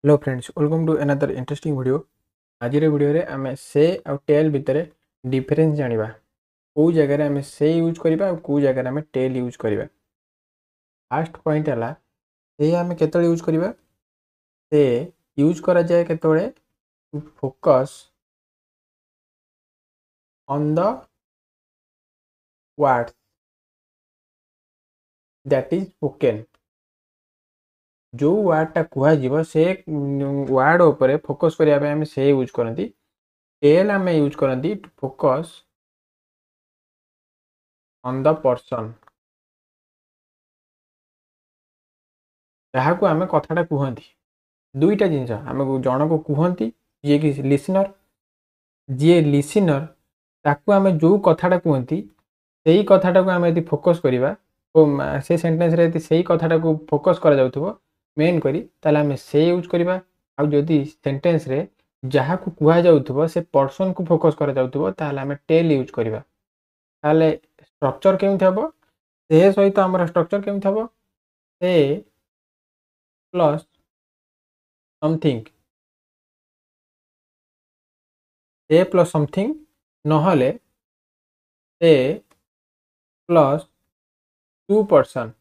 Hello friends, welcome to another interesting video. आज video रे आम से आ टेल भितर डिफरेंस जानिबा। को जगह आम से यूज करबा और को जगह आम टेल यूज करबा। फर्स्ट पॉइंट है से आम केतळे यूज करबा। से यूज करा जाए केतळे to focus on the words that is spoken. जो वर्डटा कहଯିव से वर्ड उपरे फोकस करिया पे आम से यूज करंती। टेल आम यूज करंती to focus on the person जहाँ आम कथाटा कहती। दुईटा जिनस आम जन को कहती जी कि लिसनर, जी लिसनर ताकू आम जो कथाटा कहती से कथाटा को आम यदि फोकस करवा से सेंटेंस रे यदि से कथाटा को फोकस करा जाउथबो मेन करी ताले आम से यूज करवा। आ जदि सेंटेंस रे जहाँ को कहा जाउथबो से पर्सन को फोकस करा जाउथबो ताले आम टेल यूज करवा। ताले स्ट्रक्चर केमि थबो से सहित हमर स्ट्रक्चर केमि थबो से प्लस समथिंग, ए प्लस समथिंग नहले ए प्लस टू पर्सन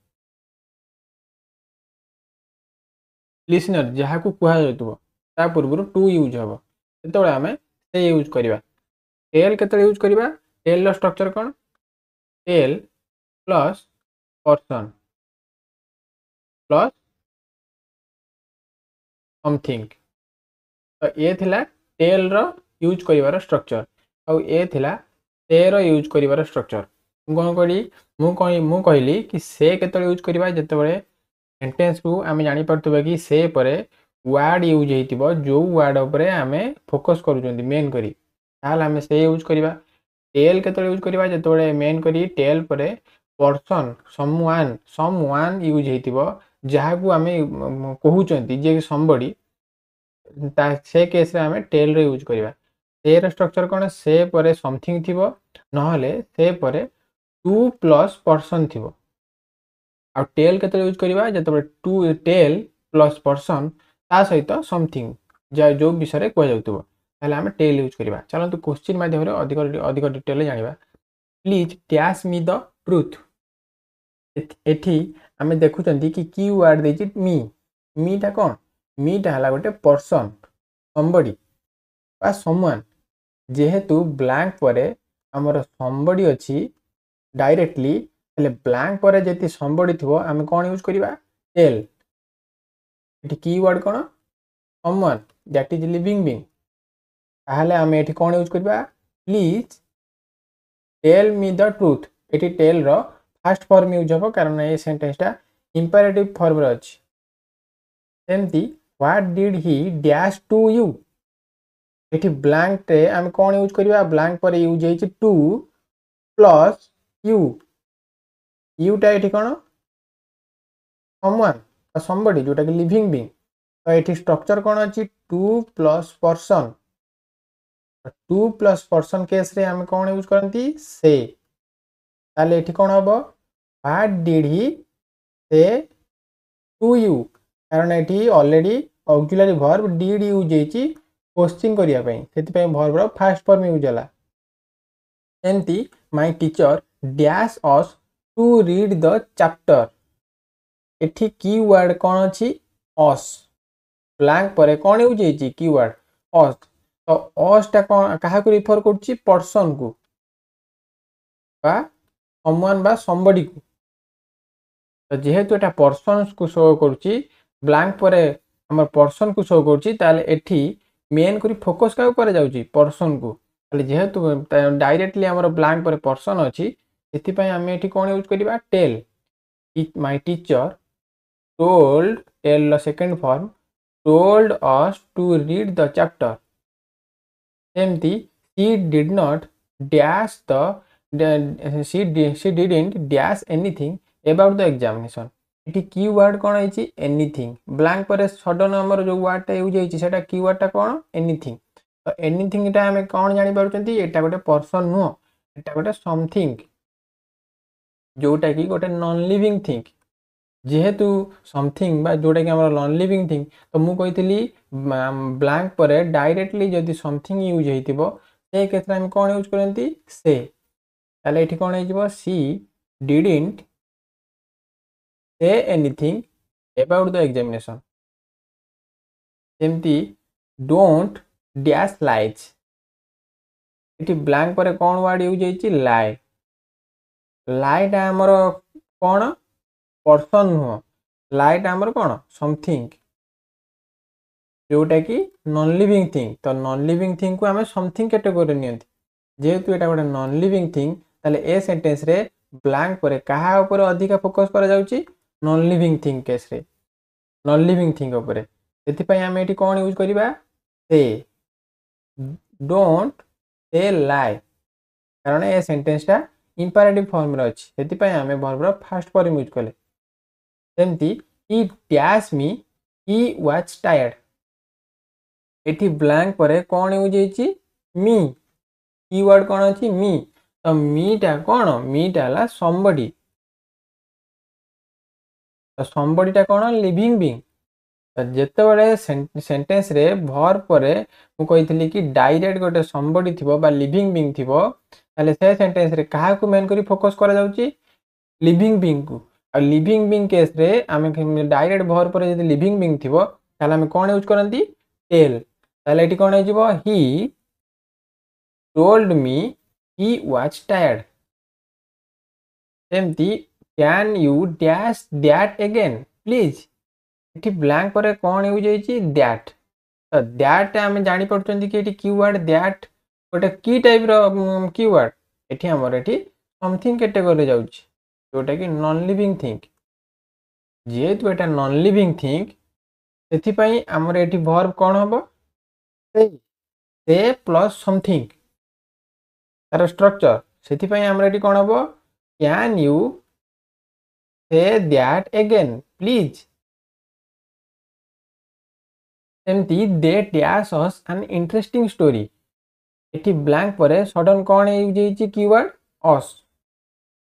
लिसनर जहाँ को कह जा पूर्व टू यूज हम जो आम से यूज करवा। टेल के यूज करवा। टेल स्ट्रक्चर कौन? Tell plus person plus something. तो ये थिला टेल रो यूज करिवार स्ट्रक्चर और ये थिला से रो यूज करिवार स्ट्रक्चर। कौन करी मु कहली कि से केतळे यूज करवा जेतेबेले सेंटेंस को आम जानी पारथुबा कि से परे वर्ड यूज होइतिबो जो वर्ड उपरे आम फोकस करूछंती मेन करी ताल आम से यूज करवा। टेल केतळे यूज करवा जेतेबेले मेन करी टेल परे पर्सन समवन यूज होइतिबो जहाँ को आम कहउछंती जे समबडी से केस रे आम टेल रे यूज करवा। से रो स्ट्रक्चर कोन? से परे समथिंग थिबो नहले से परे टू प्लस पर्सन थिबो। आ टेल के यूज करवा जो टू टेल प्लस पर्सन ता सहित समथिंग जो विषय कह जाए आम टेल यूज करवा। चलते क्वेश्चन माध्यम अधिक अधिक डिटेल जाना। Please dash me the truth. एठी आम देखुं कि की वर्ड देछि मी। मीटा कौन? मीटा है गोटे पर्सन समबडी बा समवन। जेहेतु ब्लैंक परे आमर समबडी अच्छी डायरेक्टली हेले ब्लैंक पर जति समबडी थो आम कौन यूज करवा? टेल। ये की वर्ड कौन? Someone that is living being. ताहले आम एठी कौन यूज करवा? Please tell me the truth. ये टेल रो फर्स्ट फॉर्म यूज हो कारण ये सेंटेंसटा इंपेरेटिव फॉर्म रे अछि। सेमती what did he dash to you. ये ब्लैंक टे आम कौन यूज करवा? ब्लैंक पर यूज होइछि टू प्लस यू। यूटा ये कौन? समवन समबडी जोटा कि लिविंग बीइंग। तो ये स्ट्रक्चर कौन अच्छी? Two plus person. Two plus person case रे आम कौन यूज करती? से। ताले ये कौन हम? व्हाट डिड ही से टू यू कारण ये already auxiliary verb did use होइछि क्वेश्चन करिया पई सेति वर्ब रो फर्स्ट फॉर्म यूज होला। एमती my teacher dash us to read the chapter. एठी की वर्ड कौन अच्छी? अस। ब्लैंक पर कौन यूज होइछि? की वर्ड अस। तो अस टा कौन कहा को रिफर करछि? पर्सन को बा समवन बा समबडी को। तो जेहेतु एटा पर्सन को शो करछि ब्लैंक पर हमर पर्सन को शो करछि ताले एठी मेन करी फोकस का ऊपर जाउछि पर्सन को। ताले जेहेतु डायरेक्टली हमर ब्लैंक पर पर्सन अछि सेति पय हम एठी कोन यूज करबा? Tell. My teacher told tell the second form told us to read the chapter. एमती she did not dash she didn't dash anything about the examination। ये की वर्ड कौन है? एनीथिंग। ब्लैंक पर सडन हमर जो वर्ड यूज होइछि सेटा की वर्ड कौन? एनीथिंग। तो एनीथिंग टा हम कौन जानि पारुचंती? एटा गोटे पर्सन नुह, एटा गोटे समथिंग जोटा कि गोटे नॉन लिविंग थिंग। जेहेतु समथिंग बा जोटा कि हमर नॉन लिविंग थिंग तो मु कहितली ब्लैंक पर डायरेक्टली जदि समथिंग यूज हेतिबो से केस हम कोन यूज करंती से ताले एठी कोन हे जिवो she didn't say anything about the examination जेमती डोंट डैश लाइज एठी ब्लैंक पर कोन वर्ड यूज हेछि लाई लाइटा हमर कोन पर्सन नुह लाइट आमर कौन समथिंग जोटा कि नॉन लिविंग थिंग तो नॉन लिविंग थिंग को आम समथिंग कैटेगोरी नियंती जेहेतु एटा गोटे नॉन लिविंग थिंग ताले ए सेंटेंस रे ब्लैंक पर कहा ऊपर अधिक फोकस करा जाउची नॉन लिविंग थिंग केस रे नॉन लिविंग थिंग ऊपर सेति पई आम एठी कोन यूज करिबा से डोंट से लाई कारण ए सेंटेंस टा इंपेरेटिव फॉर्म रे अछि सेति पई आम वर्ब रो फर्स्ट फॉर्म यूज कले सेमती he dash me he was tired एठी ब्लैंक पर कौन यूज हेछि मी कीवर्ड कौन अछि मी तो मी टा कौन मी टा ला somebody तो somebody टा कौन लिविंग बीइंग तो जेते बडे सेंटेंस रे वर्ब पर मु कहितली कि डायरेक्ट गोटे somebody थिबो बा लिविंग बीइंग थिबो ताले से सेंटेंस रे काहा को मेन करी फोकस करा जाउची लिविंग बीइंग को आ लिविंग बीइंग केस रे आमे डायरेक्ट वर्ब पर जदि लिविंग बीइंग थिबो ताले आमे कोन यूज करंती टेल ताले एठी कोन हे जिवो ही told me he was tired सेमती can you dash that again please एठी ब्लैंक पर कोन यूज हेछि that तो that आमे जानि पडचंती कि एठी कीवर्ड that गोटे की टाइप रो कीवर्ड एठी हमर एठी समथिंग कैटेगरी जाउछि जोटा कि नॉन लिविंग थिंग जेहेतु एटा नॉन लिविंग थिंग से आमर एटी वर्ब कौन हम से प्लस समथिंग तार स्ट्रक्चर से आमर एटी कौन हम can you say that again please सेमती they dash us an interesting story एटी ब्लैंक पर सडन कौन यूज हेछि कीवर्ड अस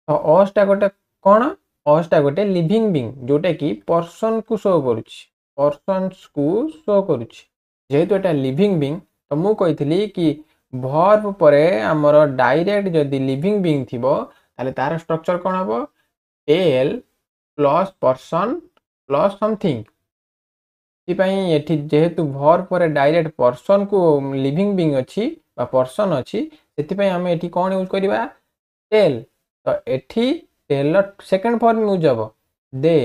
तो अस टा गोटे कौन अस गोटे लिविंग बीइंग जोटा कि पर्सन को शो करुछि पर्सन्स को शो करुछि जेहेतु एटा लिविंग बीइंग तो मु कहितली कि वर्ब परे हमर डायरेक्ट जदि लिविंग बीइंग थिबो ताले तार स्ट्रक्चर कोन हबो tell plus person plus something सिपाई एठी जेहेतु वर्ब परे डायरेक्ट पर्सन को लिविंग बीइंग अछि बा पर्सन अछि सेति पई हम एठी कोन यूज करिबा टेल तो एठी टेल सेकंड फॉर्म यूज हबो दे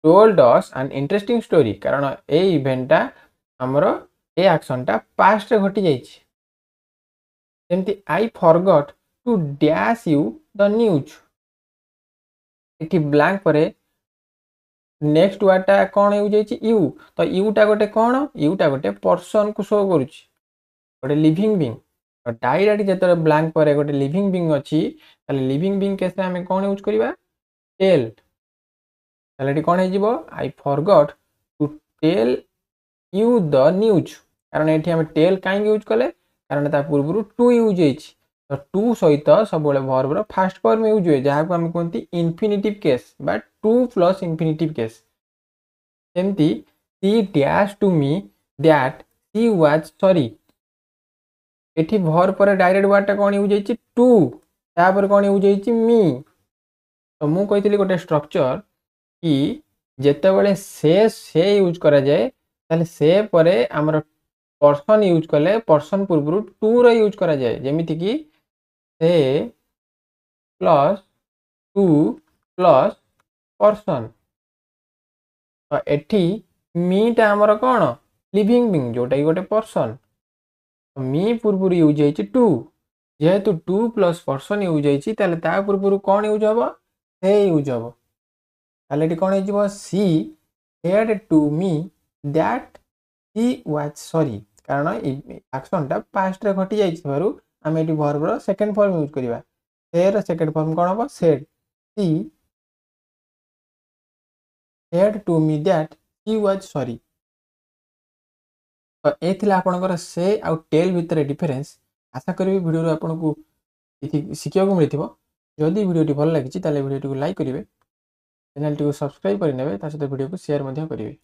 told us an interesting story कारण ए इवेंट टा हमरो ए एक्शन टा पास्ट रे घटी जाइछि जेमति I forgot to dash you the news एठी ब्लैंक परे नेक्स्ट वर्ड टा कोन यूज हेछि यू तो यू टा गोटे कोन यू टा गोटे पर्सन को शो करूछि गोटे लिविंग बीइंग और डायरेक्ट जेतरे ब्लैंक परे गोटे लिविंग बीइंग अछि ताले लिविंग बीइंग केस रे हम कोन यूज करिबा टेल ताले कौन हो I forgot to tell you the news कारण ये आम टेल कहीं यूज कले कारण ता पूर्व टू यूज होती तो टू सहित सब वर्ब रो फास्ट फॉर्म यूज हुए जहाँ को आम कहते इनफिनिटिव केस बा टू प्लस इनफिनिटिव केस सेमती she dash to me that she was sorry एठी वर्ब पर डायरेक्ट वर्ड कौन यूज होती टू तापर कौन यूज होती मी तो मु कही गोटे स्ट्रक्चर कि जेतेबेले से यूज करा जाए ताले से परे हमर पर्सन यूज कले पर्सन पूर्व टू रो यूज करा जाए जेमिति कि से प्लस टू प्लस पर्सन तो एठी मीटा हमर कोन लिविंग बीइंग जोटा कि गोटे पर्सन तो मी पूर्व यूज होइछि टू जेहेतु टू प्लस पर्सन यूज होइछि ताले ता पूर्व कोन यूज हबो से यूज हबो ताले कौन हो she said to me that she was sorry कारण एक्शन टा पास्ट रे घटी जाइछबारु हम एटी वर्ब रो सेकंड फॉर्म यूज करिबा से रो सेकंड फॉर्म कोन हो said she said to me that she was sorry तो ए थिला आपनकर से आ टेल भितर डिफरेंस आशा करिवि वीडियो रो आपनको शिखिया को मिलिथिबो जदी वीडियो टी भल लागिछि ताले वीडियो टी को लाइक करिवे चैनल टी सब्सक्राइब करने ता सहित वीडियो को शेयर करेंगे।